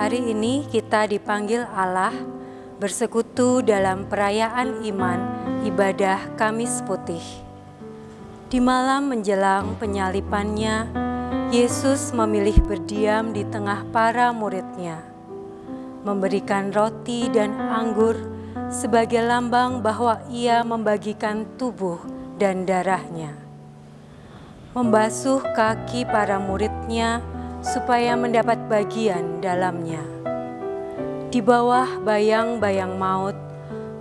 Hari ini kita dipanggil Allah bersekutu dalam perayaan iman ibadah Kamis Putih. Di malam menjelang penyalipannya, Yesus memilih berdiam di tengah para murid-Nya, memberikan roti dan anggur sebagai lambang bahwa Ia membagikan tubuh dan darah-Nya. Membasuh kaki para murid-Nya supaya mendapat bagian dalamnya. Di bawah bayang-bayang maut,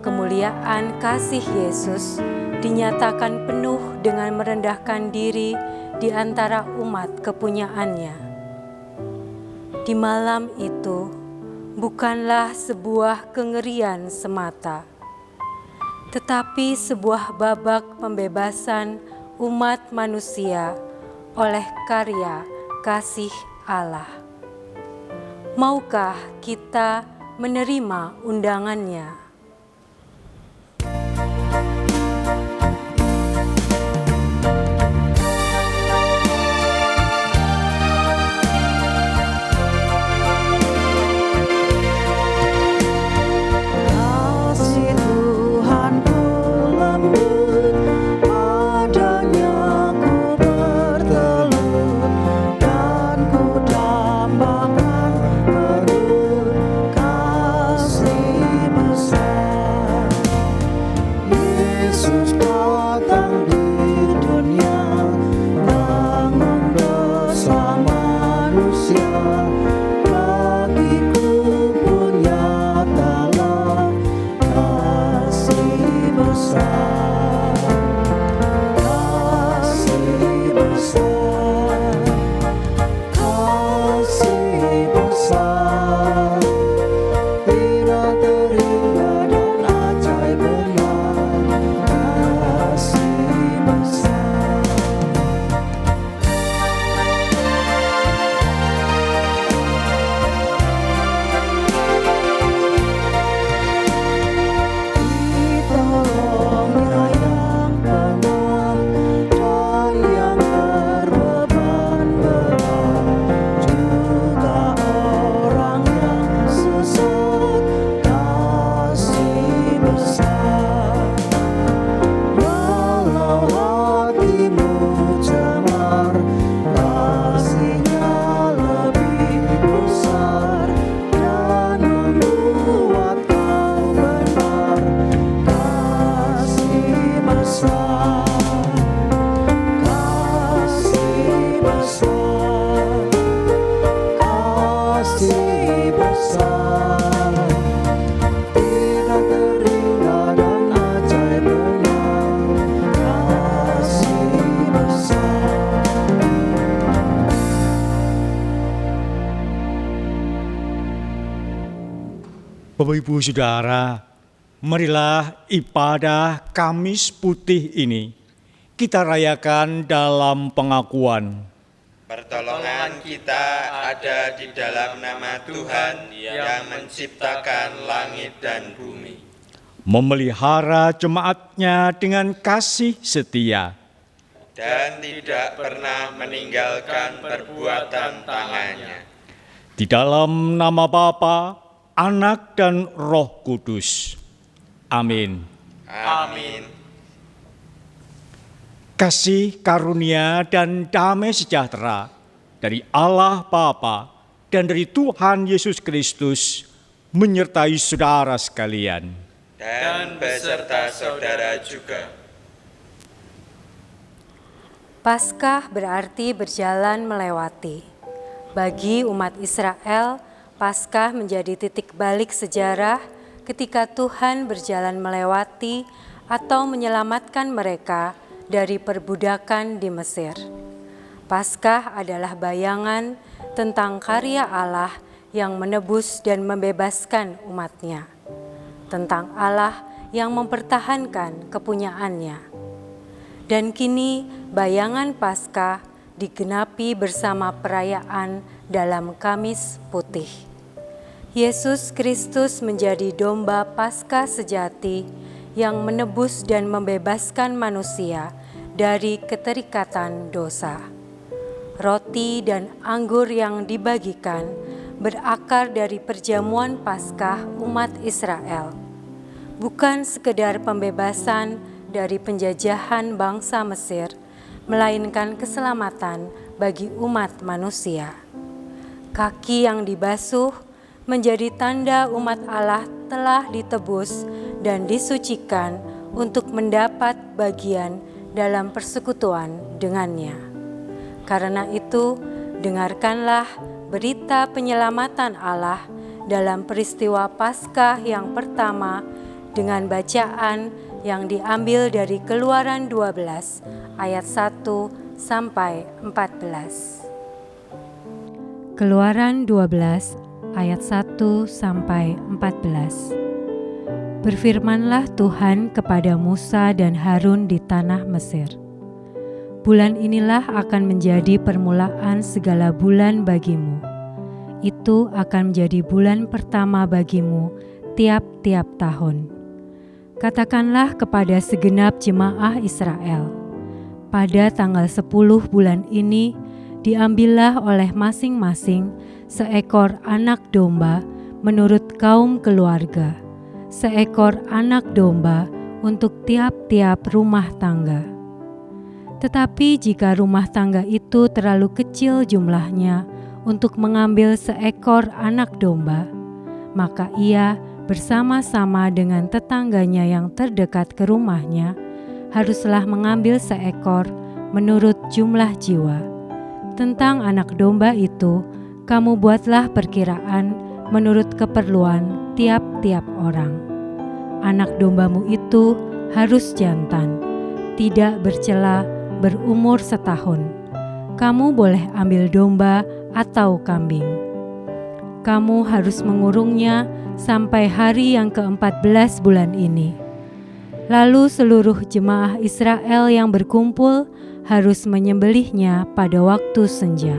kemuliaan kasih Yesus dinyatakan penuh dengan merendahkan diri di antara umat kepunyaannya. Di malam itu, bukanlah sebuah kengerian semata, tetapi sebuah babak pembebasan umat manusia oleh karya kasih Allah. Maukah kita menerima undangannya? Bapak Ibu Saudara, marilah ibadah Kamis Putih ini kita rayakan dalam pengakuan. Pertolongan kita ada di dalam nama Tuhan yang menciptakan langit dan bumi. Memelihara jemaat-Nya dengan kasih setia. Dan tidak pernah meninggalkan perbuatan tangannya. Di dalam nama Bapa, Anak dan Roh Kudus. Amin. Amin. Kasih karunia dan damai sejahtera dari Allah Bapa dan dari Tuhan Yesus Kristus menyertai saudara sekalian. Dan beserta saudara juga. Paskah berarti berjalan melewati. Bagi umat Israel, Paskah menjadi titik balik sejarah ketika Tuhan berjalan melewati atau menyelamatkan mereka dari perbudakan di Mesir. Paskah adalah bayangan tentang karya Allah yang menebus dan membebaskan umat-Nya, tentang Allah yang mempertahankan kepunyaannya. Dan kini bayangan Paskah digenapi bersama perayaan dalam Kamis Putih. Yesus Kristus menjadi domba Paskah sejati yang menebus dan membebaskan manusia dari keterikatan dosa. Roti dan anggur yang dibagikan berakar dari perjamuan Paskah umat Israel. Bukan sekedar pembebasan dari penjajahan bangsa Mesir, melainkan keselamatan bagi umat manusia. Kaki yang dibasuh menjadi tanda umat Allah telah ditebus dan disucikan untuk mendapat bagian dalam persekutuan dengannya. Karena itu, dengarkanlah berita penyelamatan Allah dalam peristiwa Paskah yang pertama dengan bacaan yang diambil dari Keluaran 12 ayat 1 sampai 14. Keluaran 12 ayat 1 sampai 14. Berfirmanlah Tuhan kepada Musa dan Harun di tanah Mesir. Bulan inilah akan menjadi permulaan segala bulan bagimu. Itu akan menjadi bulan pertama bagimu tiap-tiap tahun. Katakanlah kepada segenap jemaah Israel, pada tanggal 10 bulan ini diambillah oleh masing-masing seekor anak domba menurut kaum keluarga, seekor anak domba untuk tiap-tiap rumah tangga. Tetapi jika rumah tangga itu terlalu kecil jumlahnya untuk mengambil seekor anak domba, maka ia bersama-sama dengan tetangganya yang terdekat ke rumahnya haruslah mengambil seekor menurut jumlah jiwa. Tentang anak domba itu, kamu buatlah perkiraan menurut keperluan tiap-tiap orang. Anak dombamu itu harus jantan, tidak bercela, berumur setahun. Kamu boleh ambil domba atau kambing. Kamu harus mengurungnya sampai hari yang ke-14 bulan ini. Lalu seluruh jemaah Israel yang berkumpul harus menyembelihnya pada waktu senja.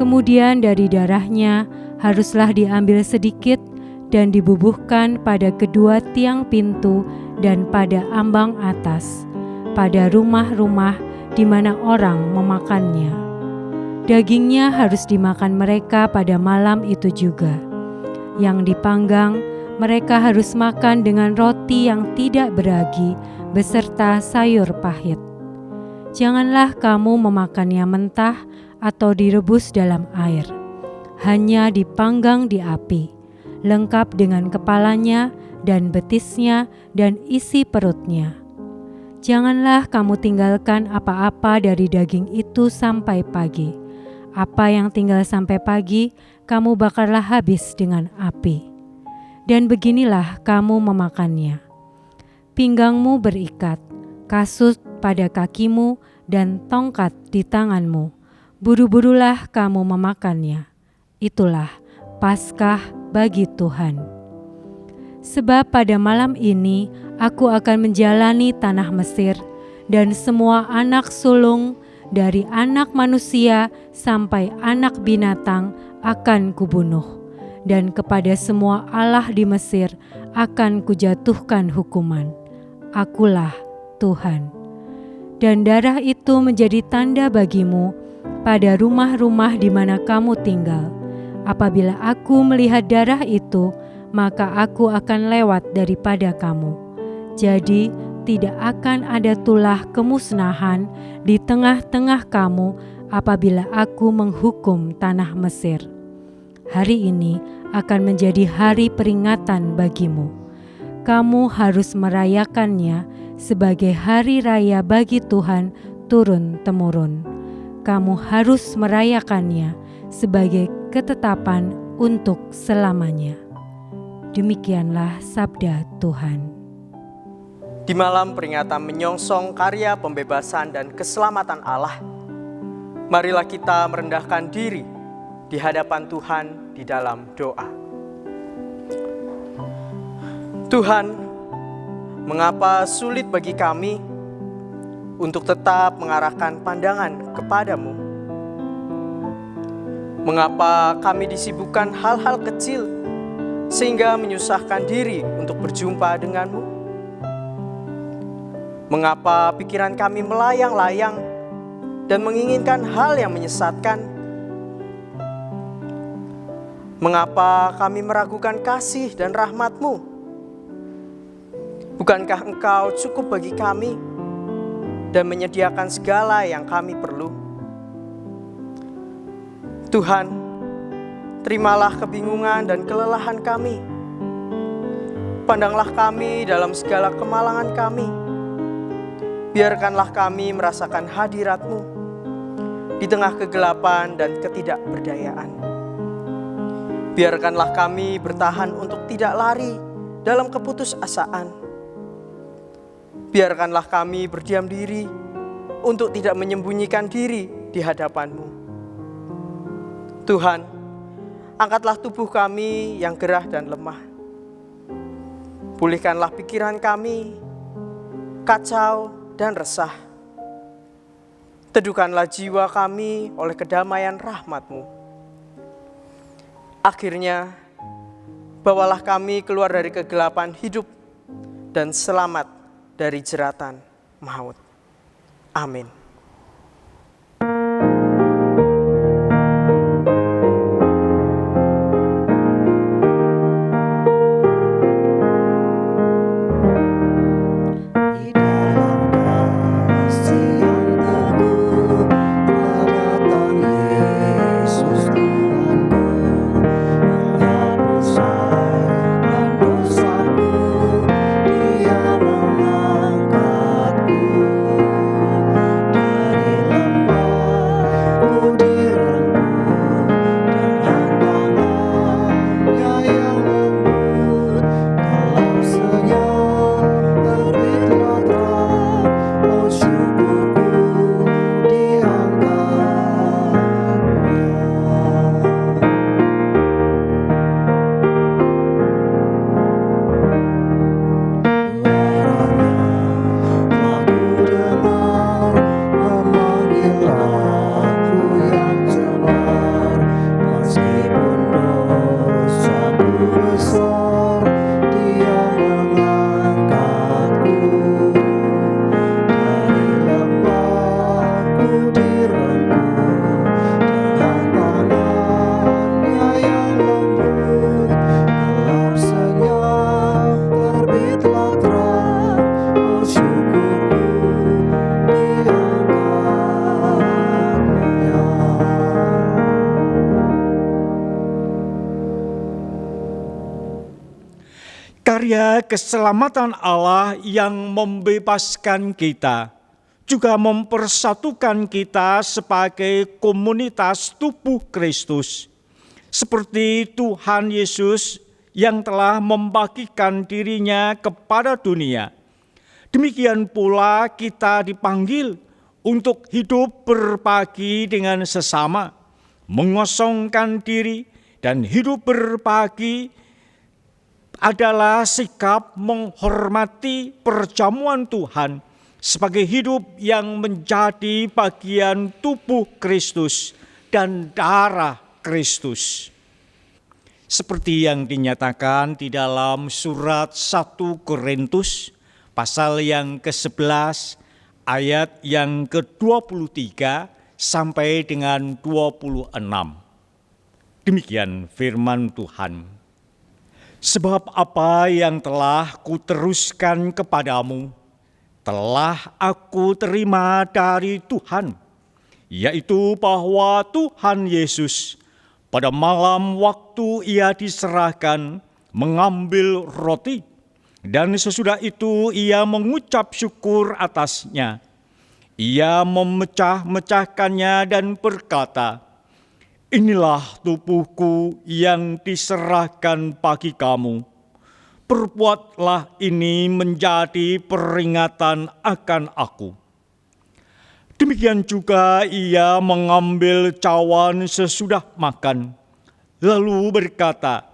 Kemudian dari darahnya haruslah diambil sedikit dan dibubuhkan pada kedua tiang pintu dan pada ambang atas, pada rumah-rumah di mana orang memakannya. Dagingnya harus dimakan mereka pada malam itu juga. Yang dipanggang, mereka harus makan dengan roti yang tidak beragi beserta sayur pahit. Janganlah kamu memakannya mentah atau direbus dalam air. Hanya dipanggang di api, lengkap dengan kepalanya dan betisnya dan isi perutnya. Janganlah kamu tinggalkan apa-apa dari daging itu sampai pagi. Apa yang tinggal sampai pagi, kamu bakarlah habis dengan api. Dan beginilah kamu memakannya. Pinggangmu berikat, kasut pada kakimu, dan tongkat di tanganmu. Buru-burulah kamu memakannya. Itulah Paskah bagi Tuhan. Sebab pada malam ini aku akan menjalani tanah Mesir, dan semua anak sulung dari anak manusia sampai anak binatang akan kubunuh, dan kepada semua allah di Mesir akan kujatuhkan hukuman. Akulah Tuhan. Dan darah itu menjadi tanda bagimu pada rumah-rumah di mana kamu tinggal. Apabila aku melihat darah itu, maka aku akan lewat daripada kamu. Jadi tidak akan ada tulah kemusnahan di tengah-tengah kamu apabila aku menghukum tanah Mesir. Hari ini akan menjadi hari peringatan bagimu. Kamu harus merayakannya sebagai hari raya bagi Tuhan turun-temurun. Kamu harus merayakannya sebagai ketetapan untuk selamanya. Demikianlah sabda Tuhan. Di malam peringatan menyongsong karya pembebasan dan keselamatan Allah, marilah kita merendahkan diri di hadapan Tuhan di dalam doa. Tuhan, mengapa sulit bagi kami untuk tetap mengarahkan pandangan kepadamu? Mengapa kami disibukkan hal-hal kecil sehingga menyusahkan diri untuk berjumpa denganmu? Mengapa pikiran kami melayang-layang dan menginginkan hal yang menyesatkan? Mengapa kami meragukan kasih dan rahmat-Mu? Bukankah Engkau cukup bagi kami dan menyediakan segala yang kami perlu? Tuhan, terimalah kebingungan dan kelelahan kami. Pandanglah kami dalam segala kemalangan kami. Biarkanlah kami merasakan hadirat-Mu di tengah kegelapan dan ketidakberdayaan. Biarkanlah kami bertahan untuk tidak lari dalam keputusasaan. Biarkanlah kami berdiam diri untuk tidak menyembunyikan diri di hadapan-Mu. Tuhan, angkatlah tubuh kami yang gerah dan lemah. Pulihkanlah pikiran kami, kacau dan resah. Teduhkanlah jiwa kami oleh kedamaian rahmat-Mu. Akhirnya, bawalah kami keluar dari kegelapan hidup dan selamat dari jeratan maut. Amin. Karya keselamatan Allah yang membebaskan kita, juga mempersatukan kita sebagai komunitas tubuh Kristus. Seperti Tuhan Yesus yang telah membagikan dirinya kepada dunia. Demikian pula kita dipanggil untuk hidup berbagi dengan sesama, mengosongkan diri dan hidup berbagi adalah sikap menghormati perjamuan Tuhan sebagai hidup yang menjadi bagian tubuh Kristus dan darah Kristus. Seperti yang dinyatakan di dalam surat 1 Korintus pasal yang ke-11 ayat yang ke-23 sampai dengan 26. Demikian firman Tuhan. Sebab apa yang telah kuteruskan kepadamu, telah aku terima dari Tuhan, yaitu bahwa Tuhan Yesus pada malam waktu ia diserahkan mengambil roti, dan sesudah itu ia mengucap syukur atasnya. Ia memecah-mecahkannya dan berkata, "Inilah tubuhku yang diserahkan bagi kamu. Perbuatlah ini menjadi peringatan akan aku." Demikian juga ia mengambil cawan sesudah makan, lalu berkata,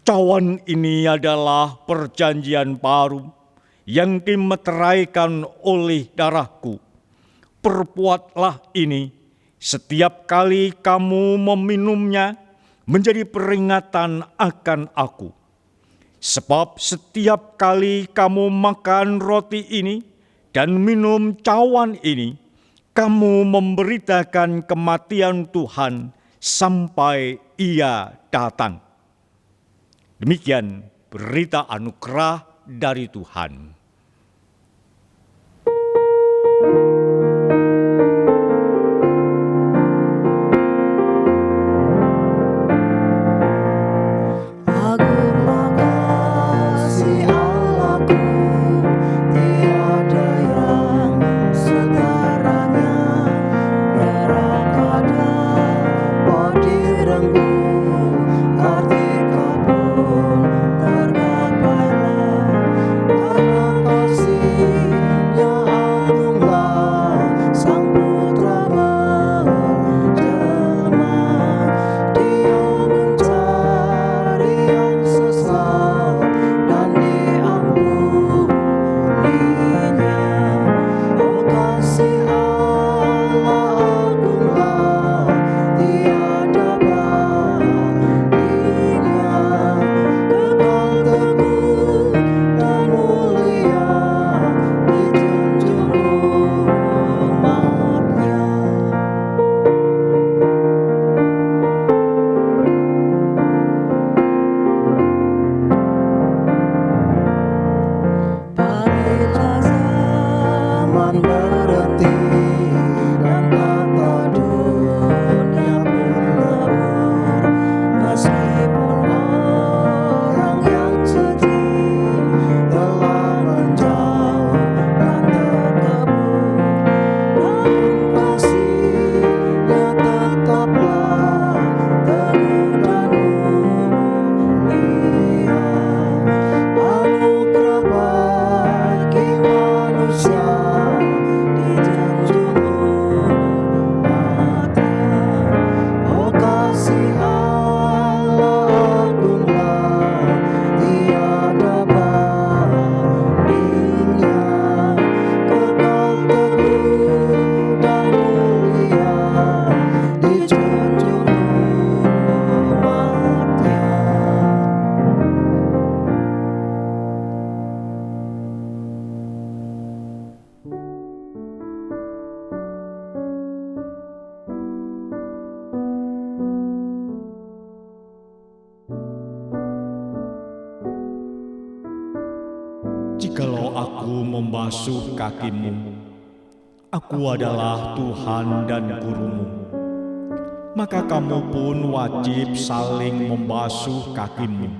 "Cawan ini adalah perjanjian baru yang dimeteraikan oleh darahku. Perbuatlah ini setiap kali kamu meminumnya menjadi peringatan akan aku. Sebab setiap kali kamu makan roti ini dan minum cawan ini, kamu memberitakan kematian Tuhan sampai Ia datang. Demikian berita anugerah dari Tuhan. Jikalau aku membasuh kakimu, aku adalah Tuhan dan gurumu, maka kamu pun wajib saling membasuh kakimu.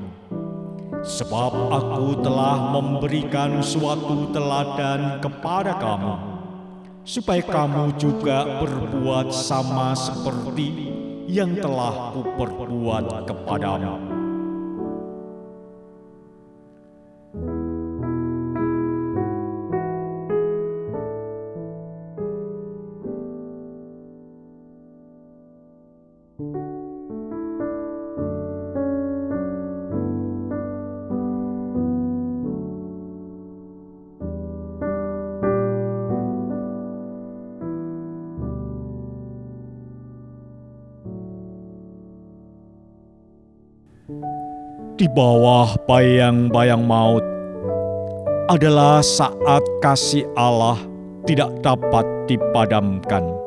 Sebab aku telah memberikan suatu teladan kepada kamu, supaya kamu juga berbuat sama seperti yang telah kuperbuat kepadamu. Di bawah bayang-bayang maut adalah saat kasih Allah tidak dapat dipadamkan.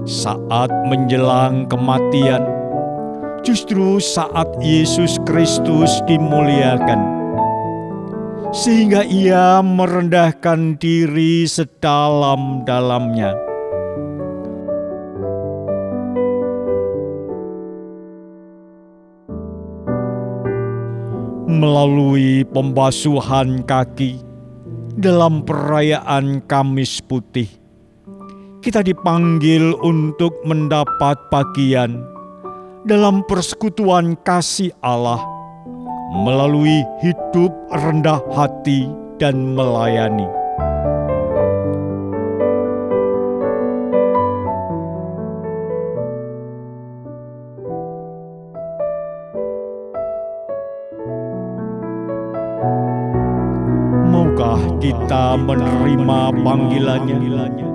Saat menjelang kematian, justru saat Yesus Kristus dimuliakan, sehingga Ia merendahkan diri sedalam-dalamnya. Melalui pembasuhan kaki dalam perayaan Kamis Putih, kita dipanggil untuk mendapat bagian dalam persekutuan kasih Allah melalui hidup rendah hati dan melayani. Maukah Marilah kita menerima panggilannya.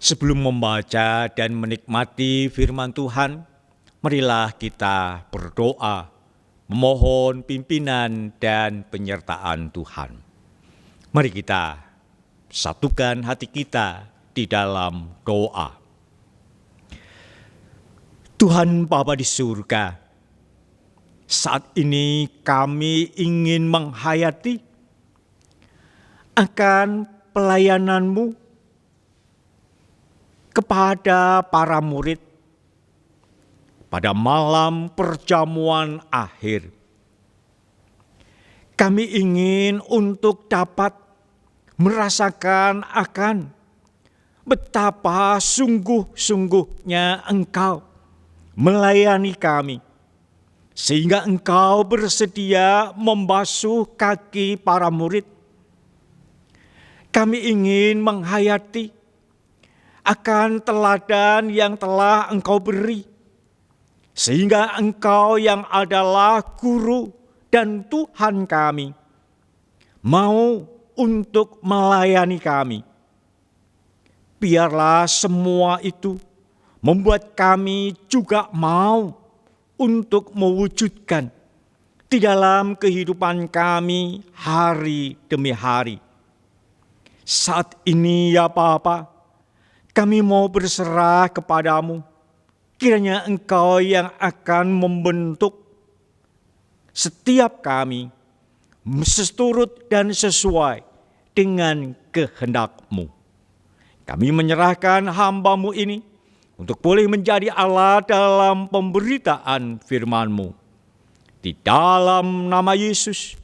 Sebelum membaca dan menikmati firman Tuhan, marilah kita berdoa, memohon pimpinan dan penyertaan Tuhan. Mari kita satukan hati kita di dalam doa. Tuhan Bapa di surga, saat ini kami ingin menghayati akan pelayanan-Mu kepada para murid pada malam perjamuan akhir. Kami ingin untuk dapat merasakan akan betapa sungguh-sungguhnya Engkau melayani kami, sehingga Engkau bersedia membasuh kaki para murid. Kami ingin menghayati akan teladan yang telah Engkau beri, sehingga Engkau yang adalah Guru dan Tuhan kami, mau untuk melayani kami. Biarlah semua itu membuat kami juga mau untuk mewujudkan di dalam kehidupan kami hari demi hari. Saat ini ya Bapa, kami mau berserah kepadamu, kiranya Engkau yang akan membentuk setiap kami seturut dan sesuai dengan kehendak-Mu. Kami menyerahkan hamba-Mu ini untuk boleh menjadi alat dalam pemberitaan firman-Mu. Di dalam nama Yesus,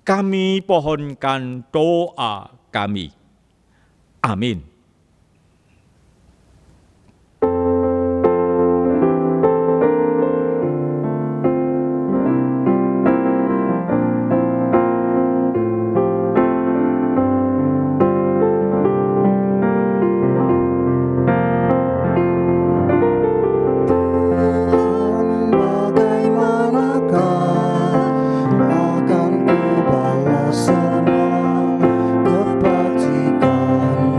kami pohonkan doa kami. Amin. Akan ku balas semua kebajikan-Mu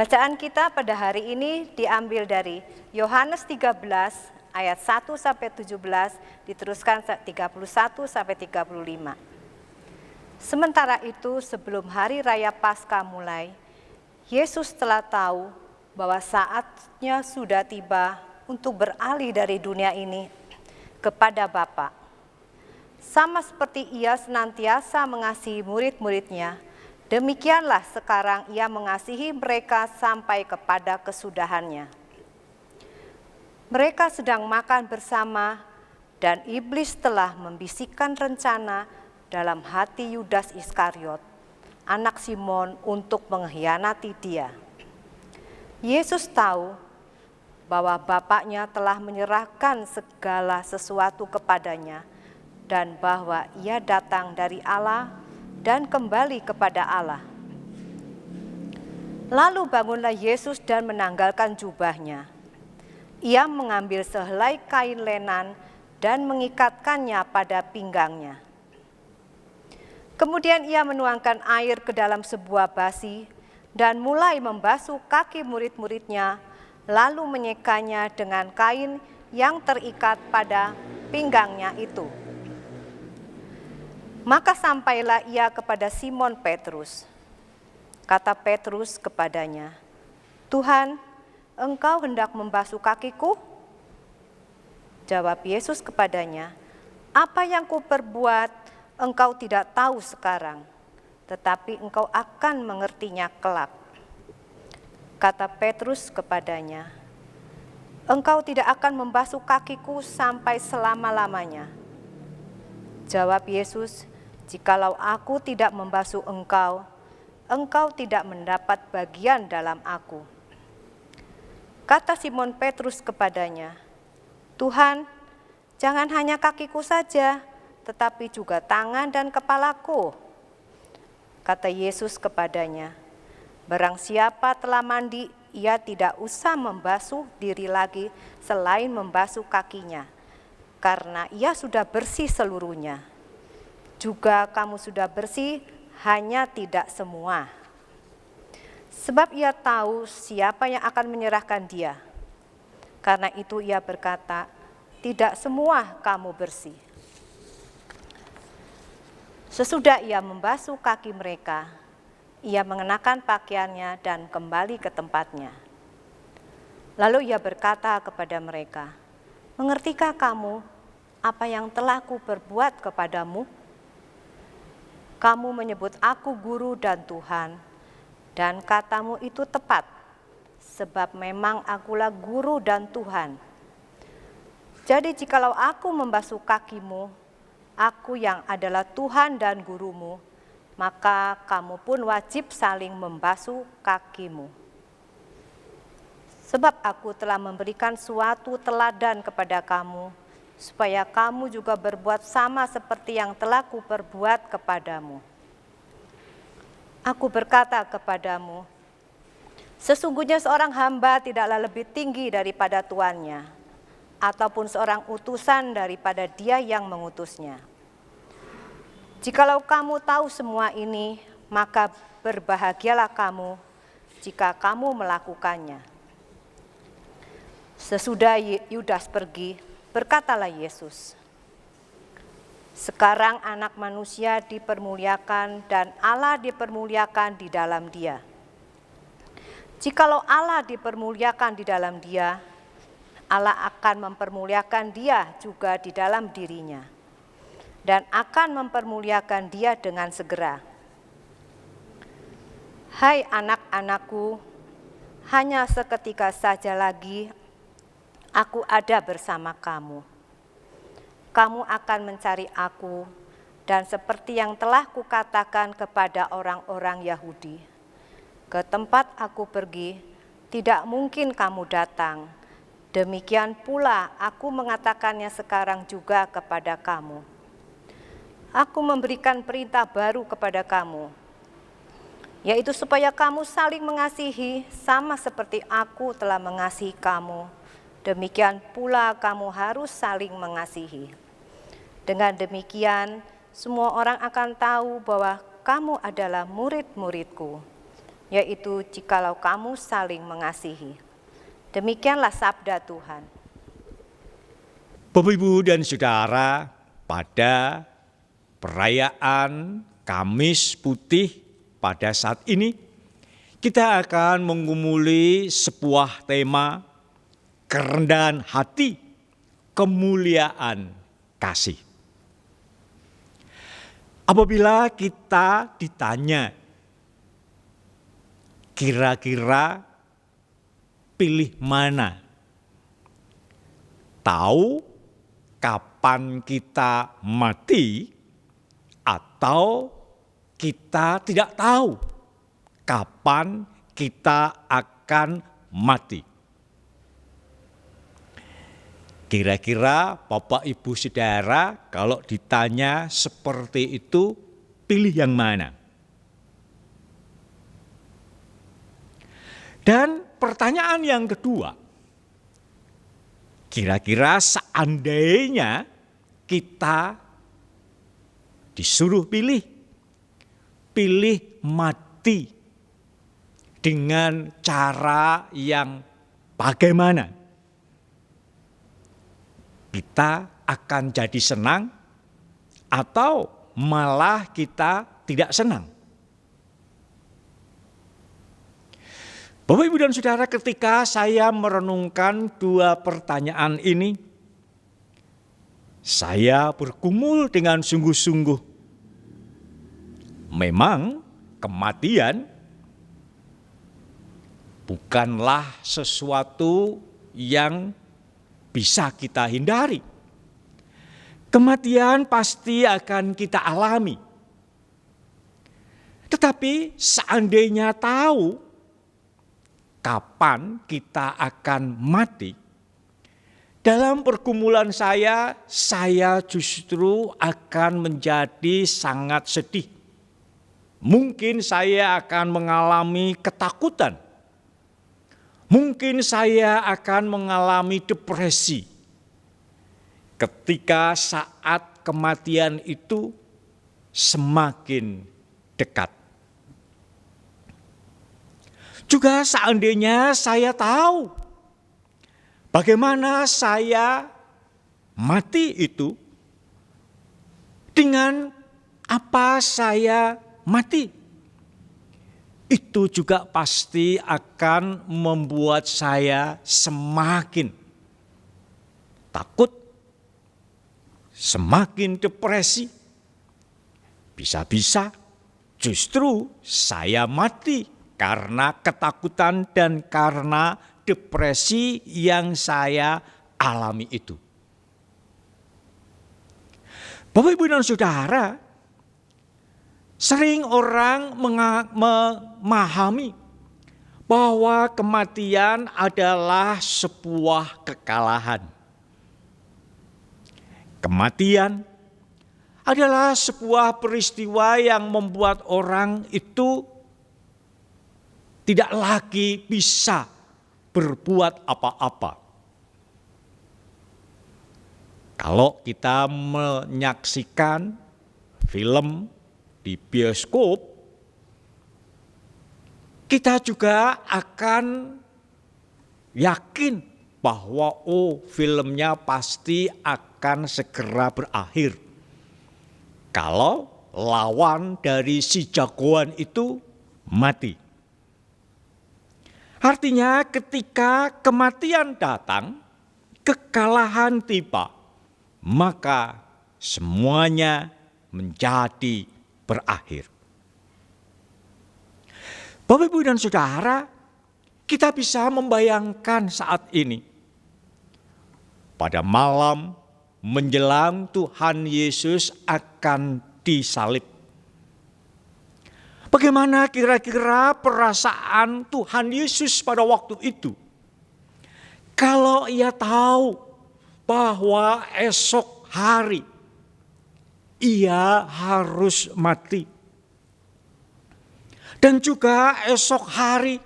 Bacaan kita pada hari ini diambil dari Yohanes 13 ayat 1 sampai 17, diteruskan 31 sampai 35. Sementara itu, sebelum hari raya Paskah mulai, Yesus telah tahu bahwa saatnya sudah tiba untuk beralih dari dunia ini kepada Bapa. Sama seperti ia senantiasa mengasihi murid-muridnya, demikianlah sekarang ia mengasihi mereka sampai kepada kesudahannya. Mereka sedang makan bersama dan iblis telah membisikkan rencana dalam hati Yudas Iskariot, anak Simon, untuk mengkhianati dia. Yesus tahu bahwa Bapaknya telah menyerahkan segala sesuatu kepadanya dan bahwa ia datang dari Allah dan kembali kepada Allah. Lalu bangunlah Yesus dan menanggalkan jubahnya. Ia mengambil sehelai kain lenan dan mengikatkannya pada pinggangnya. Kemudian ia menuangkan air ke dalam sebuah basi dan mulai membasuh kaki murid-muridnya, lalu menyekanya dengan kain yang terikat pada pinggangnya itu. Maka sampailah ia kepada Simon Petrus. Kata Petrus kepadanya, "Tuhan, Engkau hendak membasuh kakiku?" Jawab Yesus kepadanya, "Apa yang kuperbuat engkau tidak tahu sekarang, tetapi engkau akan mengertinya kelak." Kata Petrus kepadanya, "Engkau tidak akan membasuh kakiku sampai selama-lamanya." Jawab Yesus, "Jikalau aku tidak membasuh engkau, engkau tidak mendapat bagian dalam aku." Kata Simon Petrus kepadanya, "Tuhan, jangan hanya kakiku saja, tetapi juga tangan dan kepalaku." Kata Yesus kepadanya, "Barang siapa telah mandi, ia tidak usah membasuh diri lagi selain membasuh kakinya, karena ia sudah bersih seluruhnya. Juga kamu sudah bersih, hanya tidak semua." Sebab ia tahu siapa yang akan menyerahkan dia. Karena itu ia berkata, "Tidak semua kamu bersih." Sesudah ia membasuh kaki mereka, ia mengenakan pakaiannya dan kembali ke tempatnya. Lalu ia berkata kepada mereka, "Mengertikah kamu apa yang telah kuperbuat kepadamu? Kamu menyebut aku guru dan Tuhan, dan katamu itu tepat, sebab memang akulah guru dan Tuhan. Jadi jikalau aku membasuh kakimu, aku yang adalah Tuhan dan gurumu, maka kamu pun wajib saling membasuh kakimu. Sebab aku telah memberikan suatu teladan kepada kamu, supaya kamu juga berbuat sama seperti yang telah kuperbuat kepadamu. Aku berkata kepadamu, sesungguhnya seorang hamba tidaklah lebih tinggi daripada tuannya, ataupun seorang utusan daripada dia yang mengutusnya. Jikalau kamu tahu semua ini, maka berbahagialah kamu jika kamu melakukannya." Sesudah Yudas pergi, berkatalah Yesus, "Sekarang Anak Manusia dipermuliakan dan Allah dipermuliakan di dalam Dia. Jikalau Allah dipermuliakan di dalam Dia, Allah akan mempermuliakan Dia juga di dalam dirinya, dan akan mempermuliakan Dia dengan segera. Hai anak-anakku, hanya seketika saja lagi aku ada bersama kamu. Kamu akan mencari aku, dan seperti yang telah kukatakan kepada orang-orang Yahudi, ke tempat aku pergi, tidak mungkin kamu datang. Demikian pula aku mengatakannya sekarang juga kepada kamu. Aku memberikan perintah baru kepada kamu, yaitu supaya kamu saling mengasihi sama seperti aku telah mengasihi kamu. Demikian pula kamu harus saling mengasihi. Dengan demikian, semua orang akan tahu bahwa kamu adalah murid-muridku, yaitu jikalau kamu saling mengasihi. Demikianlah sabda Tuhan. Bapak, Ibu, dan Saudara, pada perayaan Kamis Putih pada saat ini, kita akan mengumuli sebuah tema kerendahan hati, kemuliaan kasih. Apabila kita ditanya, kira-kira pilih mana? Tahu kapan kita mati atau kita tidak tahu kapan kita akan mati? Kira-kira Bapak, Ibu, Saudara, kalau ditanya seperti itu, pilih yang mana? Dan pertanyaan yang kedua, kira-kira seandainya kita disuruh pilih mati dengan cara yang bagaimana? Kita akan jadi senang atau malah kita tidak senang? Bapak, Ibu, dan Saudara, ketika saya merenungkan dua pertanyaan ini, saya bergumul dengan sungguh-sungguh. Memang kematian bukanlah sesuatu yang bisa kita hindari. Kematian pasti akan kita alami. Tetapi seandainya tahu kapan kita akan mati, dalam pergumulan saya justru akan menjadi sangat sedih. Mungkin saya akan mengalami ketakutan. Mungkin saya akan mengalami depresi ketika saat kematian itu semakin dekat. Juga seandainya saya tahu bagaimana saya mati itu, dengan apa saya mati, itu juga pasti akan membuat saya semakin takut, semakin depresi. Bisa-bisa justru saya mati karena ketakutan dan karena depresi yang saya alami itu. Bapak, Ibu, dan Saudara, sering orang memahami bahwa kematian adalah sebuah kekalahan. Kematian adalah sebuah peristiwa yang membuat orang itu tidak lagi bisa berbuat apa-apa. Kalau kita menyaksikan film di bioskop, kita juga akan yakin bahwa filmnya pasti akan segera berakhir. Kalau lawan dari si jagoan itu mati. Artinya ketika kematian datang, kekalahan tiba, maka semuanya menjadi berakhir. Bapak, Ibu, dan Saudara, kita bisa membayangkan saat ini, pada malam menjelang Tuhan Yesus akan disalib. Bagaimana kira-kira perasaan Tuhan Yesus pada waktu itu? Kalau ia tahu bahwa esok hari ia harus mati. Dan juga esok hari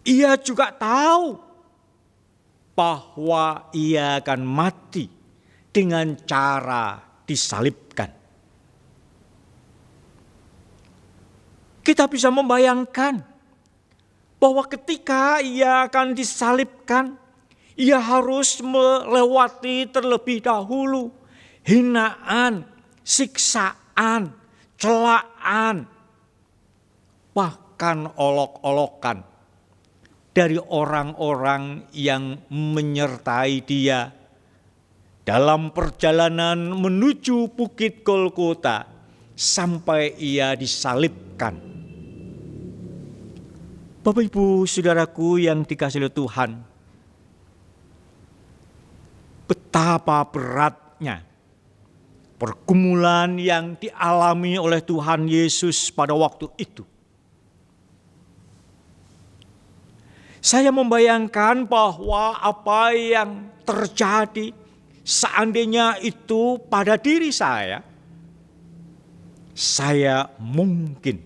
ia juga tahu bahwa ia akan mati dengan cara disalibkan. Kita bisa membayangkan bahwa ketika ia akan disalibkan, ia harus melewati terlebih dahulu hinaan, siksaan, celaan, bahkan olok-olokan dari orang-orang yang menyertai dia dalam perjalanan menuju Bukit Golgota sampai ia disalibkan. Bapak Ibu Saudaraku yang dikasihi oleh Tuhan, betapa beratnya pergumulan yang dialami oleh Tuhan Yesus pada waktu itu. Saya membayangkan bahwa apa yang terjadi seandainya itu pada diri saya mungkin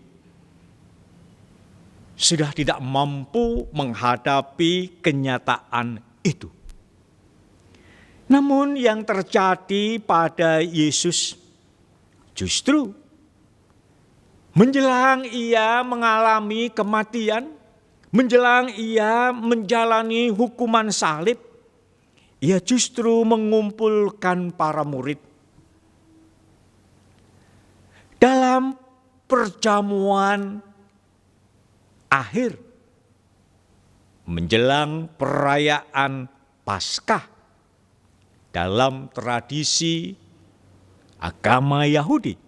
sudah tidak mampu menghadapi kenyataan itu. Namun yang terjadi pada Yesus justru menjelang ia mengalami kematian, menjelang ia menjalani hukuman salib, ia justru mengumpulkan para murid dalam perjamuan akhir menjelang perayaan Paskah dalam tradisi agama Yahudi.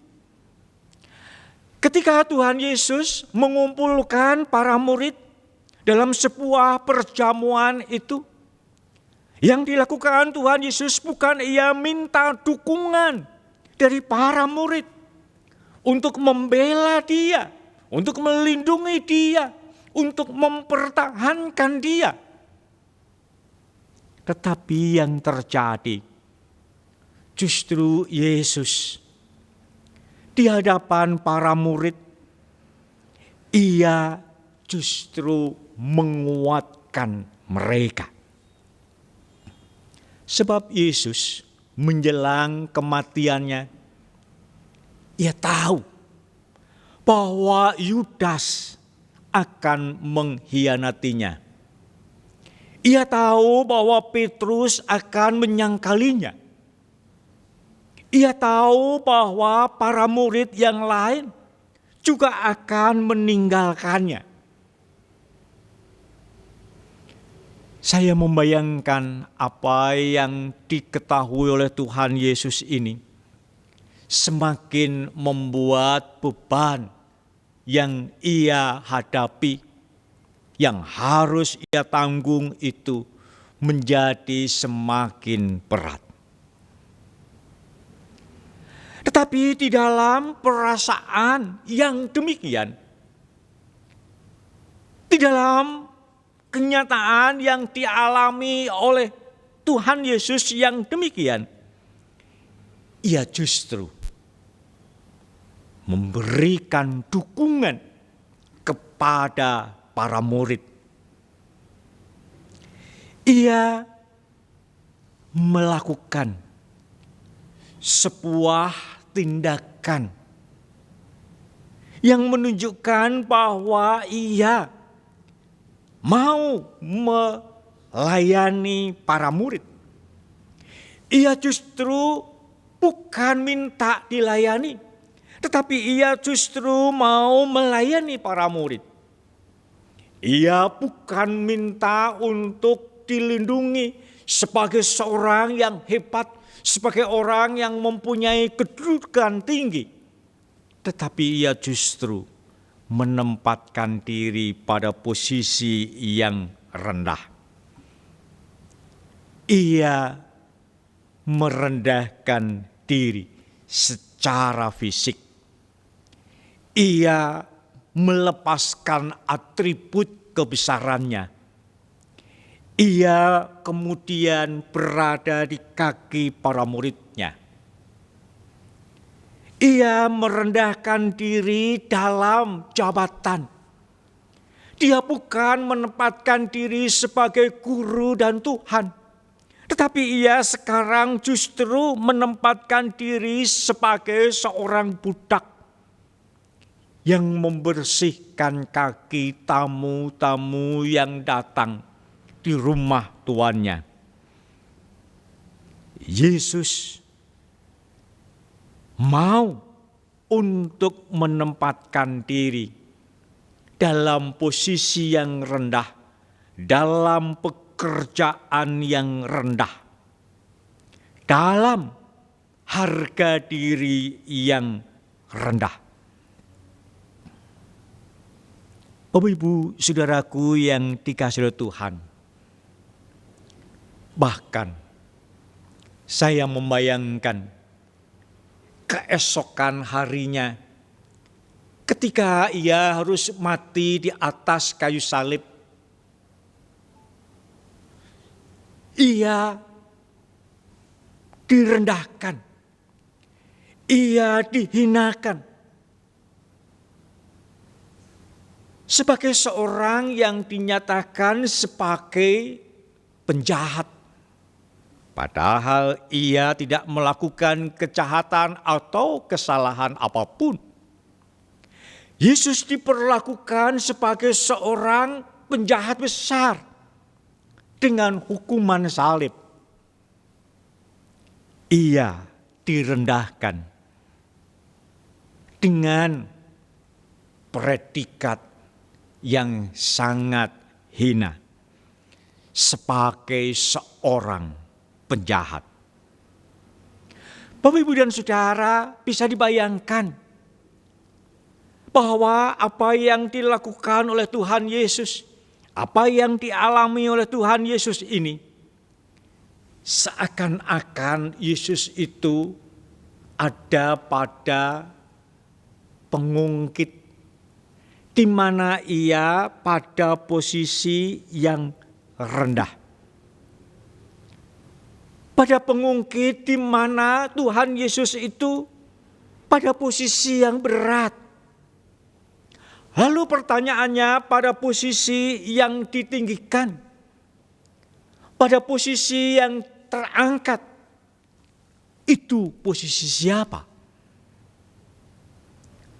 Ketika Tuhan Yesus mengumpulkan para murid dalam sebuah perjamuan itu, yang dilakukan Tuhan Yesus bukan ia minta dukungan dari para murid untuk membela dia, untuk melindungi dia, untuk mempertahankan dia. Tetapi yang terjadi justru Yesus di hadapan para murid, ia justru menguatkan mereka. Sebab Yesus menjelang kematiannya, ia tahu bahwa Yudas akan mengkhianatinya. Ia tahu bahwa Petrus akan menyangkalinya. Ia tahu bahwa para murid yang lain juga akan meninggalkannya. Saya membayangkan apa yang diketahui oleh Tuhan Yesus ini semakin membuat beban yang ia hadapi, yang harus ia tanggung itu menjadi semakin berat. Tetapi di dalam perasaan yang demikian, di dalam kenyataan yang dialami oleh Tuhan Yesus yang demikian, ia justru memberikan dukungan kepada para murid. Ia melakukan sebuah tindakan yang menunjukkan bahwa ia mau melayani para murid. Ia justru bukan minta dilayani, tetapi ia justru mau melayani para murid. Ia bukan minta untuk dilindungi sebagai seorang yang hebat, sebagai orang yang mempunyai kedudukan tinggi, tetapi ia justru menempatkan diri pada posisi yang rendah. Ia merendahkan diri secara fisik. Ia melepaskan atribut kebesarannya. Ia kemudian berada di kaki para muridnya. Ia merendahkan diri dalam jabatan. Dia bukan menempatkan diri sebagai guru dan Tuhan, tetapi ia sekarang justru menempatkan diri sebagai seorang budak yang membersihkan kaki tamu-tamu yang datang di rumah tuannya. Yesus mau untuk menempatkan diri dalam posisi yang rendah, dalam pekerjaan yang rendah, dalam harga diri yang rendah. Bapak Ibu Saudaraku yang dikasihi oleh Tuhan, bahkan saya membayangkan keesokan harinya ketika ia harus mati di atas kayu salib. Ia direndahkan, ia dihinakan sebagai seorang yang dinyatakan sebagai penjahat. Padahal ia tidak melakukan kejahatan atau kesalahan apapun. Yesus diperlakukan sebagai seorang penjahat besar dengan hukuman salib. Ia direndahkan dengan predikat yang sangat hina sebagai seorang penjahat. Bapak, Ibu, dan Saudara, bisa dibayangkan bahwa apa yang dilakukan oleh Tuhan Yesus, apa yang dialami oleh Tuhan Yesus ini, seakan-akan Yesus itu ada pada pengungkit, di mana ia pada posisi yang rendah. Pada pengungkit di mana Tuhan Yesus itu pada posisi yang berat. Lalu pertanyaannya, pada posisi yang ditinggikan, pada posisi yang terangkat, itu posisi siapa?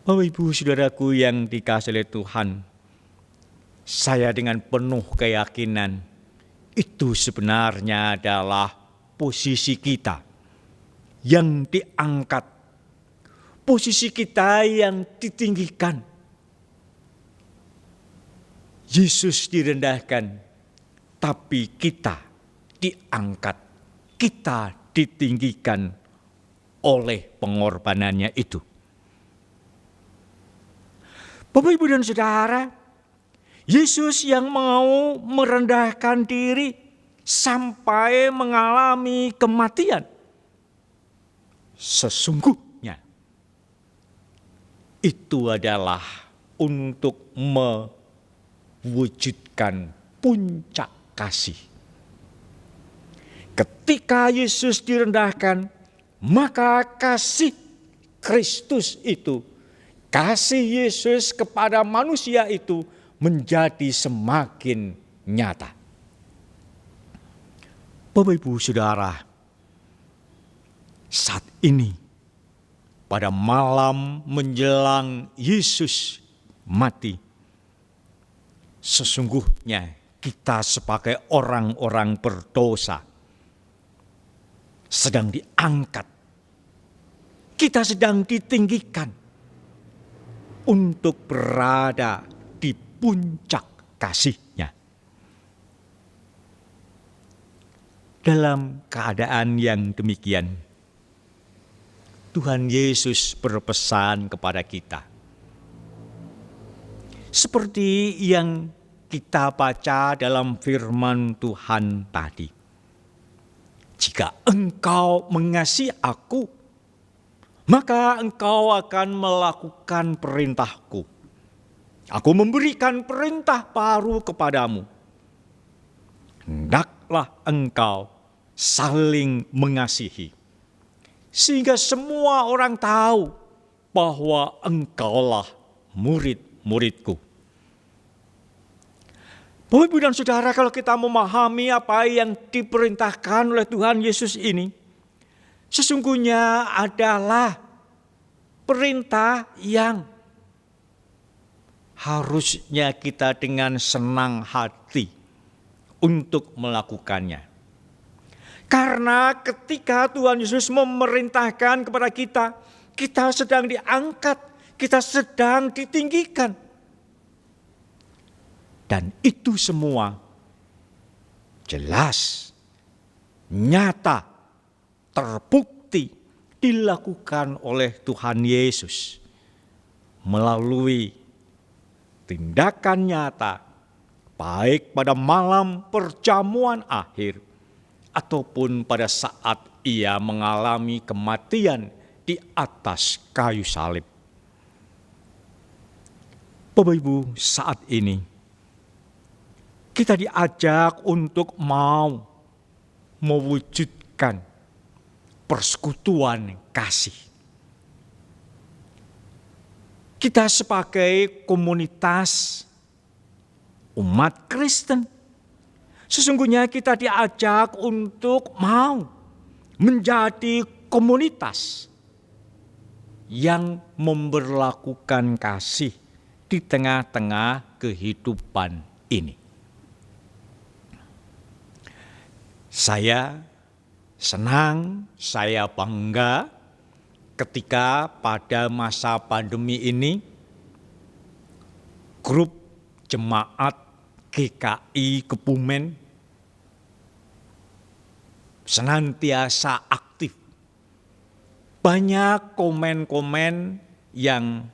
Bapak, Ibu, Saudaraku yang dikasihi oleh Tuhan, saya dengan penuh keyakinan itu sebenarnya adalah posisi kita yang diangkat, posisi kita yang ditinggikan. Yesus direndahkan, tapi kita diangkat, kita ditinggikan oleh pengorbanannya itu. Bapak, Ibu, dan Saudara, Yesus yang mau merendahkan diri sampai mengalami kematian, sesungguhnya itu adalah untuk mewujudkan puncak kasih. Ketika Yesus direndahkan, maka kasih Kristus itu, kasih Yesus kepada manusia itu menjadi semakin nyata. Bapak, Ibu, Saudara, saat ini pada malam menjelang Yesus mati, sesungguhnya kita sebagai orang-orang berdosa sedang diangkat, kita sedang ditinggikan untuk berada di puncak kasih-Nya. Dalam keadaan yang demikian, Tuhan Yesus berpesan kepada kita. Seperti yang kita baca dalam firman Tuhan tadi. Jika engkau mengasihi aku, maka engkau akan melakukan perintahku. Aku memberikan perintah baru kepadamu. Hendaklah engkau saling mengasihi, sehingga semua orang tahu bahwa engkaulah murid-muridku. Bapak, Ibu, dan Saudara, kalau kita memahami apa yang diperintahkan oleh Tuhan Yesus ini, sesungguhnya adalah perintah yang harusnya kita dengan senang hati untuk melakukannya. Karena ketika Tuhan Yesus memerintahkan kepada kita, kita sedang diangkat, kita sedang ditinggikan. Dan itu semua jelas, nyata, terbukti dilakukan oleh Tuhan Yesus melalui tindakan nyata, baik pada malam perjamuan akhir ataupun pada saat ia mengalami kematian di atas kayu salib. Bapak Ibu, saat ini kita diajak untuk mau mewujudkan persekutuan kasih. Kita sebagai komunitas umat Kristen, sesungguhnya kita diajak untuk mau menjadi komunitas yang memberlakukan kasih di tengah-tengah kehidupan ini. Saya senang, saya bangga ketika pada masa pandemi ini grup jemaat GKI Kebumen senantiasa aktif. Banyak komen-komen yang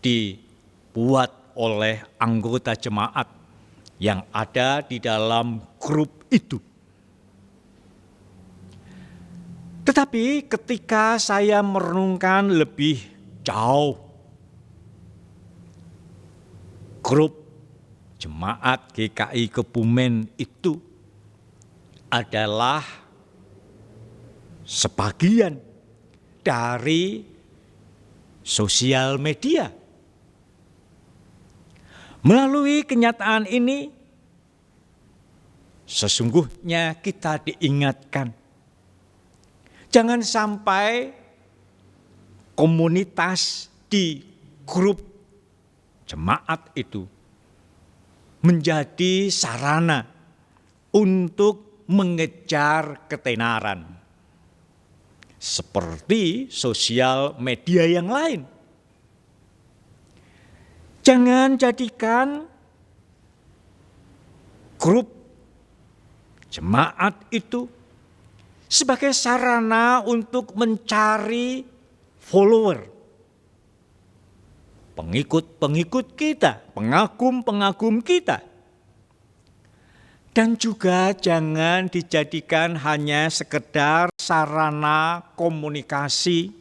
dibuat oleh anggota jemaat yang ada di dalam grup itu. Tetapi ketika saya merenungkan lebih jauh, grup jemaat GKI Kebumen itu adalah sebagian dari sosial media. Melalui kenyataan ini, sesungguhnya kita diingatkan, jangan sampai komunitas di grup jemaat itu menjadi sarana untuk mengejar ketenaran seperti sosial media yang lain. Jangan jadikan grup jemaat itu sebagai sarana untuk mencari follower, pengikut-pengikut kita, pengagum-pengagum kita. Dan juga jangan dijadikan hanya sekedar sarana komunikasi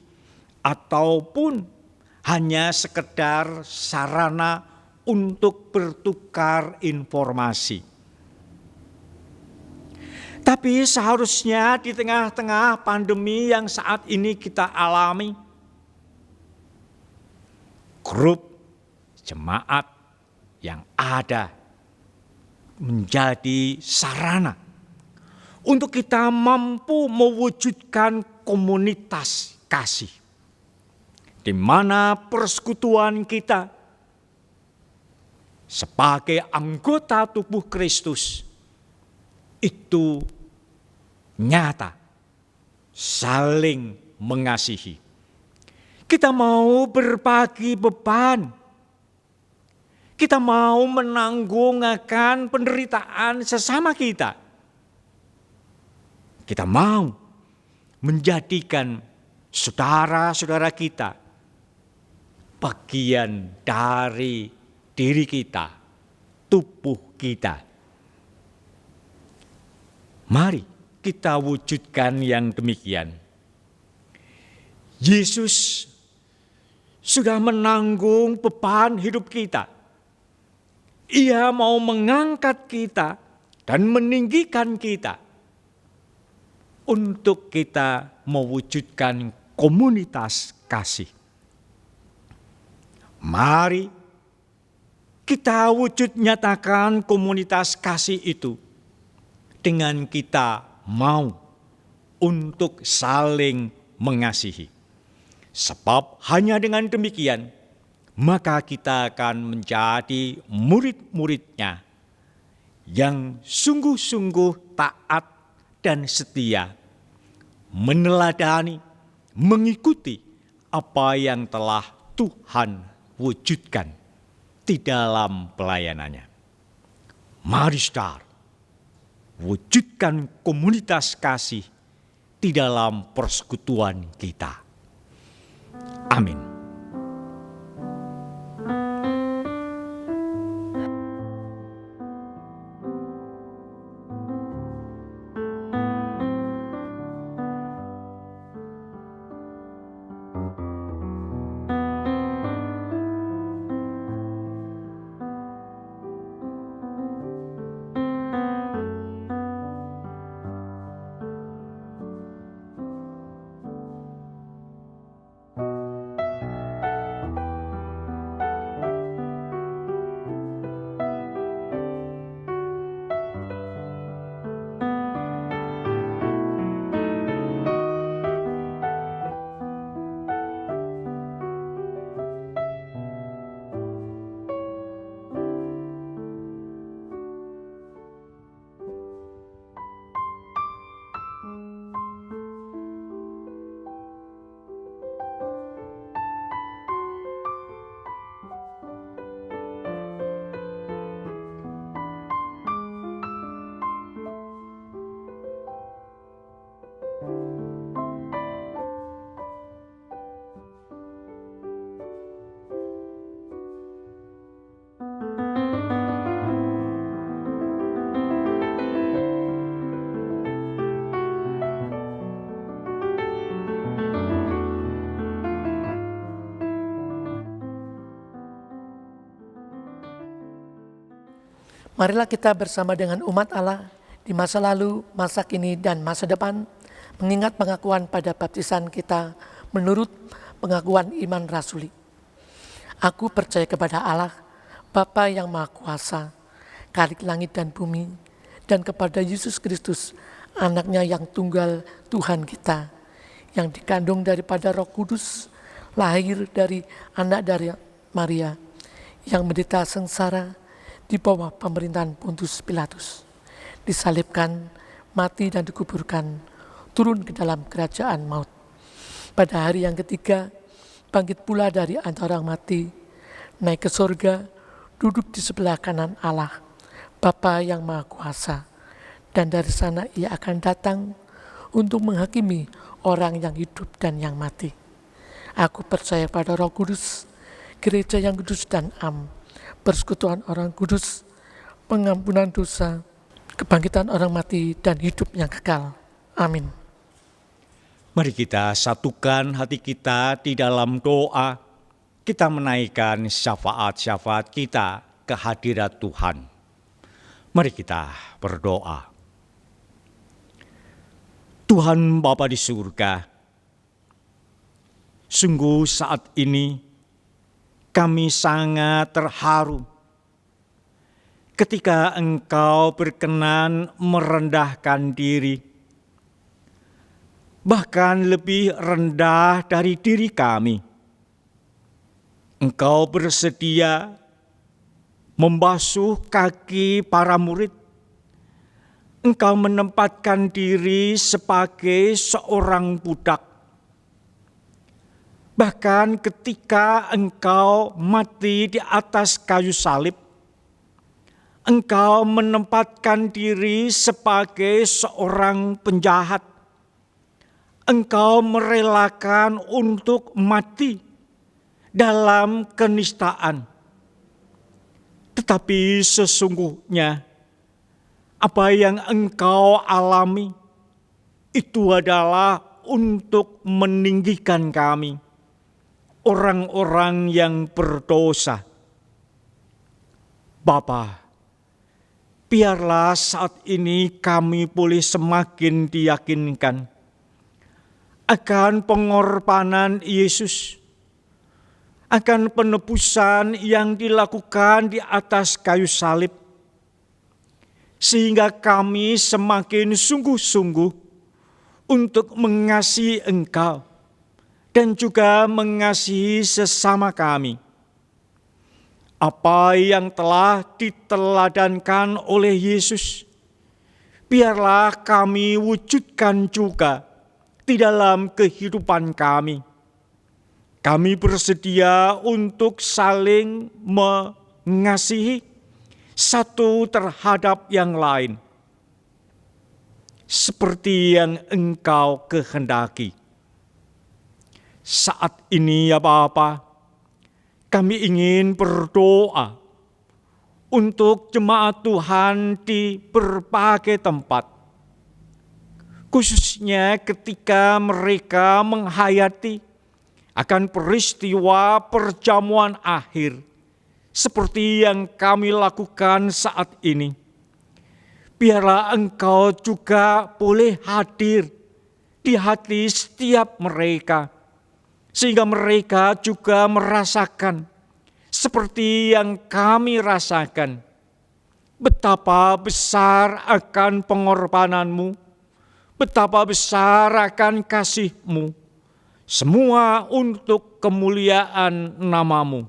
ataupun hanya sekedar sarana untuk bertukar informasi. Tapi seharusnya di tengah-tengah pandemi yang saat ini kita alami, grup jemaat yang ada menjadi sarana untuk kita mampu mewujudkan komunitas kasih, di mana persekutuan kita sebagai anggota tubuh Kristus itu nyata, saling mengasihi. Kita mau berbagi beban. Kita mau menanggung akan penderitaan sesama kita. Kita mau menjadikan saudara-saudara kita bagian dari diri kita, tubuh kita. Mari kita wujudkan yang demikian. Yesus sudah menanggung beban hidup kita. Ia mau mengangkat kita dan meninggikan kita untuk kita mewujudkan komunitas kasih. Mari kita wujud nyatakan komunitas kasih itu dengan kita mau untuk saling mengasihi. Sebab hanya dengan demikian, maka kita akan menjadi murid-murid-Nya yang sungguh-sungguh taat dan setia, meneladani, mengikuti apa yang telah Tuhan wujudkan di dalam pelayanannya. Mari saudara, wujudkan komunitas kasih di dalam persekutuan kita. Amin. Marilah kita bersama dengan umat Allah di masa lalu, masa kini, dan masa depan, mengingat pengakuan pada baptisan kita menurut pengakuan iman rasuli. Aku percaya kepada Allah, Bapa yang Maha Kuasa, Khalik langit dan bumi, dan kepada Yesus Kristus, Anaknya yang tunggal Tuhan kita, yang dikandung daripada Roh Kudus, lahir dari anak dari Maria, yang menderita sengsara di bawah pemerintahan Pontius Pilatus, disalibkan, mati dan dikuburkan, turun ke dalam kerajaan maut. Pada hari yang ketiga, bangkit pula dari antara orang mati, naik ke surga, duduk di sebelah kanan Allah, Bapa yang Maha Kuasa, dan dari sana Ia akan datang untuk menghakimi orang yang hidup dan yang mati. Aku percaya pada Roh Kudus, gereja yang kudus dan am, persekutuan orang kudus, pengampunan dosa, kebangkitan orang mati, dan hidup yang kekal. Amin. Mari kita satukan hati kita di dalam doa. Kita menaikkan syafaat-syafaat kita ke hadirat Tuhan. Mari kita berdoa. Tuhan Bapa di surga, sungguh saat ini kami sangat terharu ketika Engkau berkenan merendahkan diri, bahkan lebih rendah dari diri kami. Engkau bersedia membasuh kaki para murid. Engkau menempatkan diri sebagai seorang budak. Bahkan ketika Engkau mati di atas kayu salib, Engkau menempatkan diri sebagai seorang penjahat. Engkau merelakan untuk mati dalam kenistaan. Tetapi sesungguhnya apa yang Engkau alami itu adalah untuk meninggikan kami, orang-orang yang berdosa. Bapa, biarlah saat ini kami boleh semakin diyakinkan akan pengorbanan Yesus, akan penebusan yang dilakukan di atas kayu salib, sehingga kami semakin sungguh-sungguh untuk mengasihi Engkau dan juga mengasihi sesama kami. apa yang telah diteladankan oleh Yesus, biarlah kami wujudkan juga di dalam kehidupan kami. Kami bersedia untuk saling mengasihi satu terhadap yang lain, seperti yang Engkau kehendaki. Saat ini ya Bapa, kami ingin berdoa untuk jemaat Tuhan di berbagai tempat, khususnya ketika mereka menghayati akan peristiwa perjamuan akhir seperti yang kami lakukan saat ini. Biarlah Engkau juga boleh hadir di hati setiap mereka, sehingga mereka juga merasakan seperti yang kami rasakan, betapa besar akan pengorbananmu, betapa besar akan kasih-Mu, semua untuk kemuliaan nama-Mu.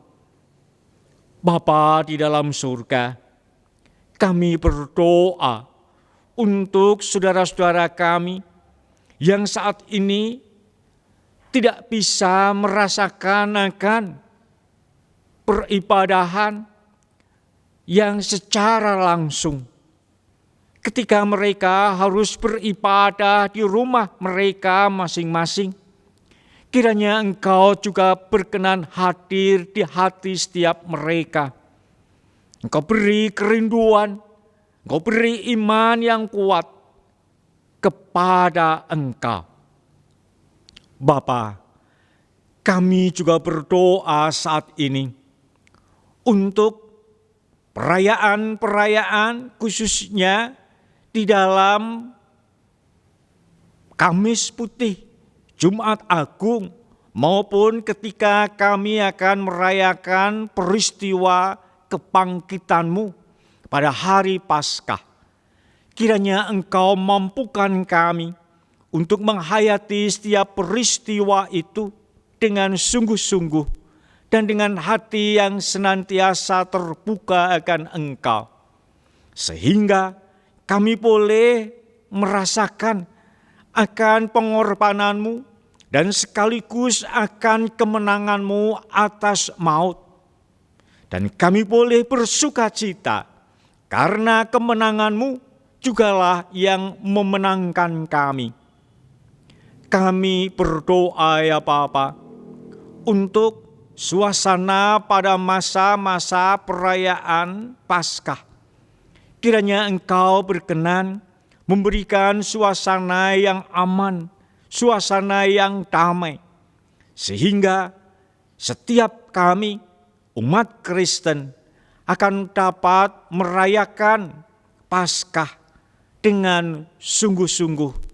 Bapa di dalam surga, kami berdoa untuk saudara-saudara kami yang saat ini tidak bisa merasakan akan peribadahan yang secara langsung. Ketika mereka harus beribadah di rumah mereka masing-masing, kiranya Engkau juga berkenan hadir di hati setiap mereka. Engkau beri kerinduan, Engkau beri iman yang kuat kepada Engkau. Bapa, kami juga berdoa saat ini untuk perayaan-perayaan khususnya di dalam Kamis Putih, Jumat Agung, maupun ketika kami akan merayakan peristiwa kebangkitan-Mu pada hari Paskah. Kiranya Engkau mampukan kami untuk menghayati setiap peristiwa itu dengan sungguh-sungguh dan dengan hati yang senantiasa terbuka akan Engkau, sehingga kami boleh merasakan akan pengorbanan-Mu dan sekaligus akan kemenangan-Mu atas maut. Dan kami boleh bersuka cita karena kemenangan-Mu jugalah yang memenangkan kami. Kami berdoa ya Bapa untuk suasana pada masa-masa perayaan Paskah. Kiranya Engkau berkenan memberikan suasana yang aman, suasana yang damai, sehingga setiap kami umat Kristen akan dapat merayakan Paskah dengan sungguh-sungguh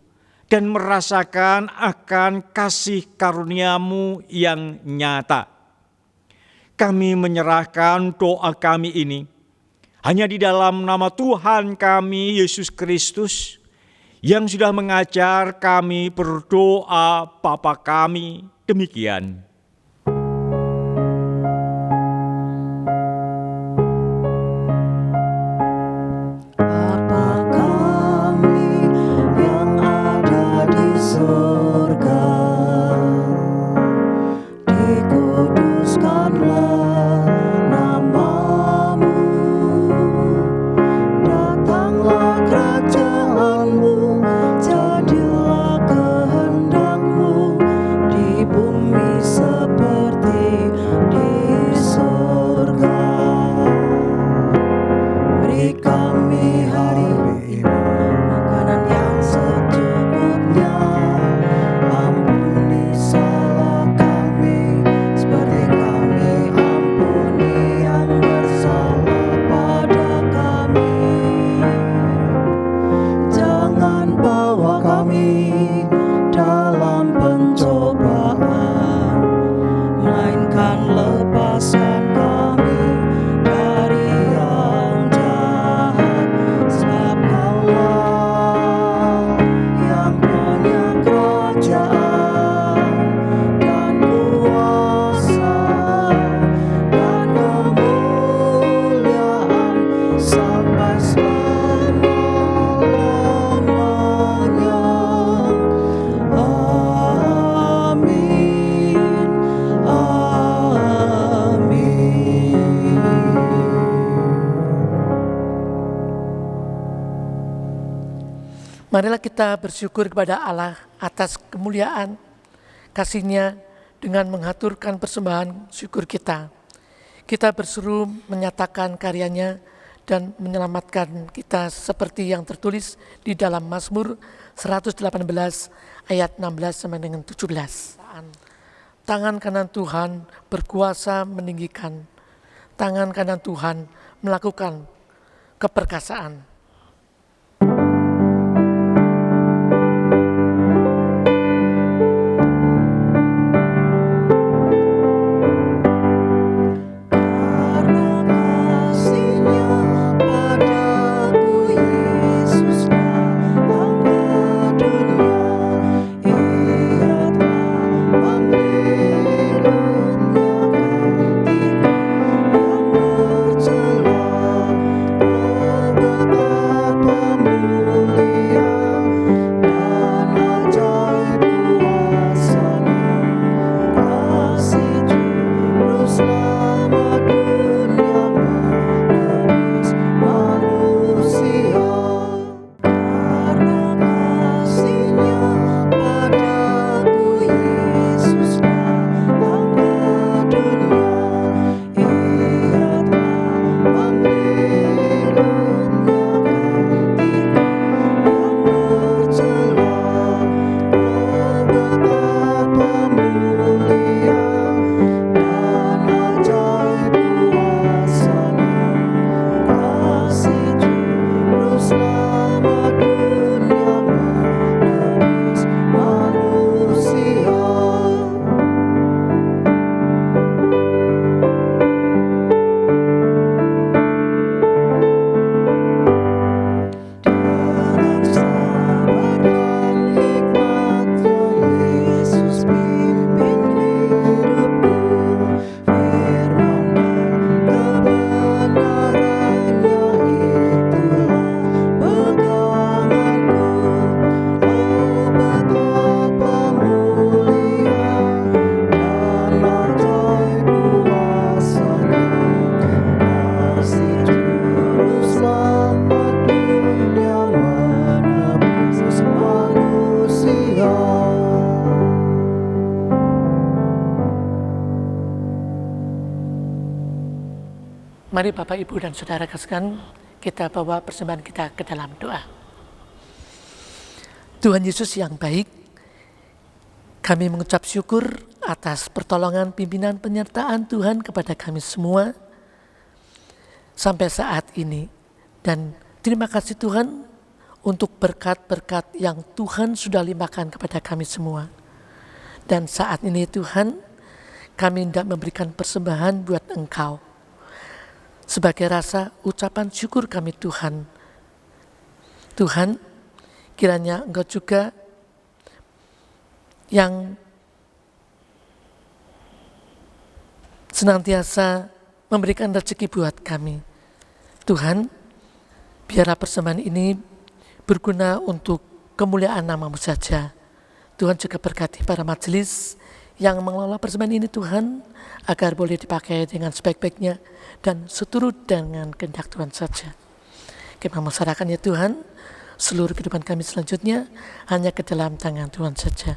dan merasakan akan kasih karunia-Mu yang nyata. Kami menyerahkan doa kami ini hanya di dalam nama Tuhan kami Yesus Kristus yang sudah mengajar kami berdoa Bapa kami demikian. Jadilah kehendak-Mu di bumi Marilah kita bersyukur kepada Allah atas kemuliaan kasih-Nya dengan mengaturkan persembahan syukur kita. Kita berseru menyatakan karya-Nya dan menyelamatkan kita seperti yang tertulis di dalam Mazmur 118 ayat 16 sampai dengan 17. Tangan kanan Tuhan berkuasa meninggikan, tangan kanan Tuhan melakukan keperkasaan. Mari Bapak, Ibu, dan Saudara kasihkan, kita bawa persembahan kita ke dalam doa. Tuhan Yesus yang baik, kami mengucap syukur atas pertolongan, pimpinan, penyertaan Tuhan kepada kami semua sampai saat ini. Dan terima kasih Tuhan untuk berkat-berkat yang Tuhan sudah limpahkan kepada kami semua. Dan saat ini Tuhan, kami hendak memberikan persembahan buat Engkau. Sebagai rasa ucapan syukur kami Tuhan. Tuhan, kiranya Engkau juga yang senantiasa memberikan rezeki buat kami. Tuhan, biarlah persembahan ini berguna untuk kemuliaan nama-Mu saja. Tuhan juga berkati para majelis yang mengelola persembahan ini Tuhan, agar boleh dipakai dengan sebaik-baiknya dan seturut dengan kehendak Tuhan saja. Kami menyerahkan ya Tuhan, seluruh kehidupan kami selanjutnya hanya ke dalam tangan Tuhan saja.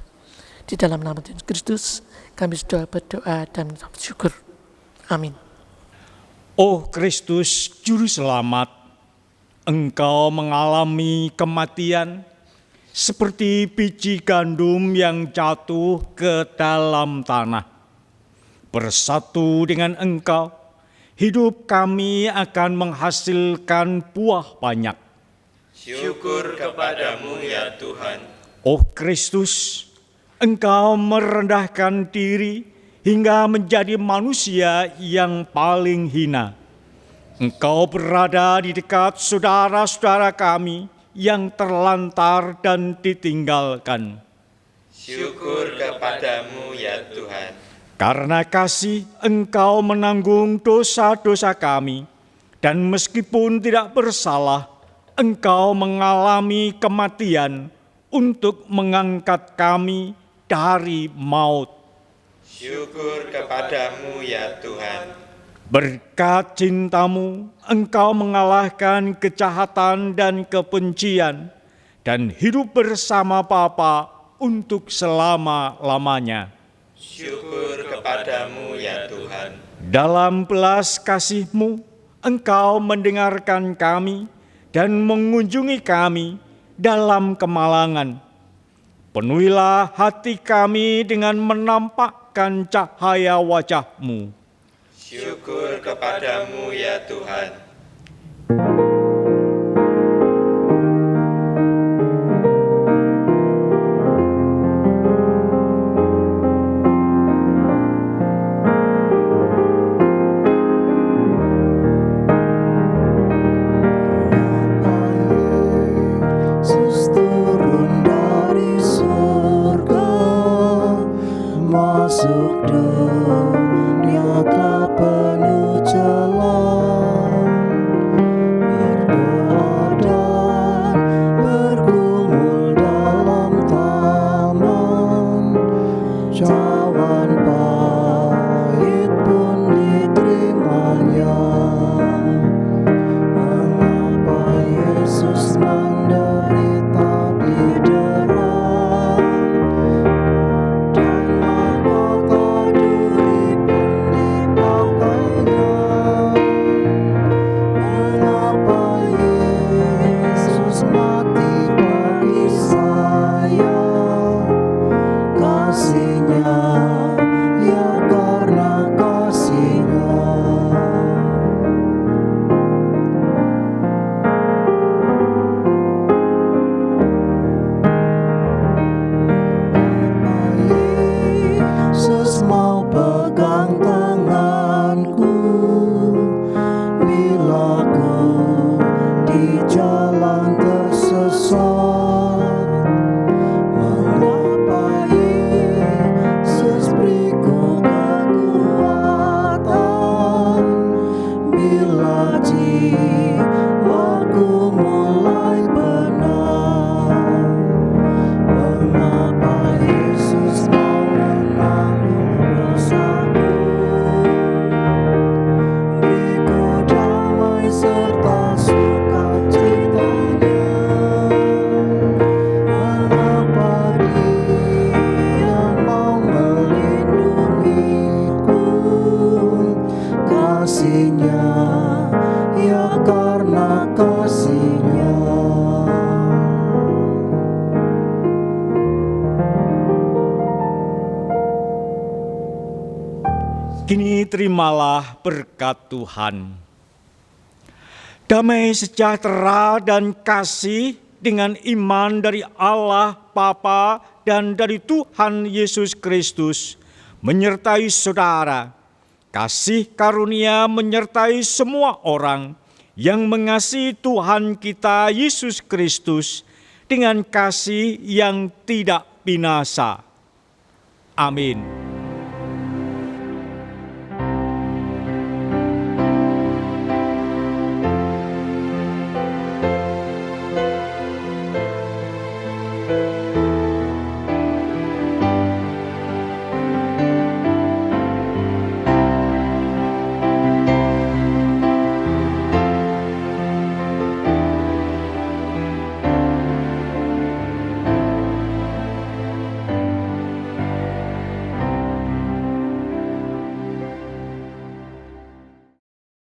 Di dalam nama Tuhan Kristus, kami sudah berdoa dan bersyukur. Amin. Oh Kristus, Juru Selamat, Engkau mengalami kematian seperti biji gandum yang jatuh ke dalam tanah. Bersatu dengan Engkau, hidup kami akan menghasilkan buah banyak. Syukur kepadamu ya Tuhan. Oh Kristus, Engkau merendahkan diri hingga menjadi manusia yang paling hina. Engkau berada di dekat saudara-saudara kami yang terlantar dan ditinggalkan. Syukur kepadamu ya Tuhan. Karena kasih, Engkau menanggung dosa-dosa kami, dan meskipun tidak bersalah, Engkau mengalami kematian untuk mengangkat kami dari maut. Syukur kepadamu ya Tuhan. Berkat cinta-Mu, Engkau mengalahkan kejahatan dan kebencian, dan hidup bersama Bapa untuk selama-lamanya. Syukur kepadamu ya Tuhan. Dalam belas kasih-Mu, Engkau mendengarkan kami dan mengunjungi kami dalam kemalangan. Penuhilah hati kami dengan menampakkan cahaya wajah-Mu. Syukur kepadamu ya Tuhan. Masuk dunia tak penuh celah, berdoa dan bergumul dalam taman, cawan pahit pun diterimanya. Mengapa Yesus menderita didera? Yesus mau pegang tanganku bila ku di jalan tersesat. Mengapa Yesus beriku kekuatan bila jiwaku mulai benar? Mengapa Yesus mau menanggung dosaku? Beriku damai serta sukacitanya. Mengapa Dia mau melindungiku? Kasih-Nya, ya karena kasih-Nya. Kini terimalah berkat Tuhan. Damai sejahtera dan kasih dengan iman dari Allah Bapa dan dari Tuhan Yesus Kristus menyertai saudara. Kasih karunia menyertai semua orang yang mengasihi Tuhan kita Yesus Kristus dengan kasih yang tidak binasa. Amin.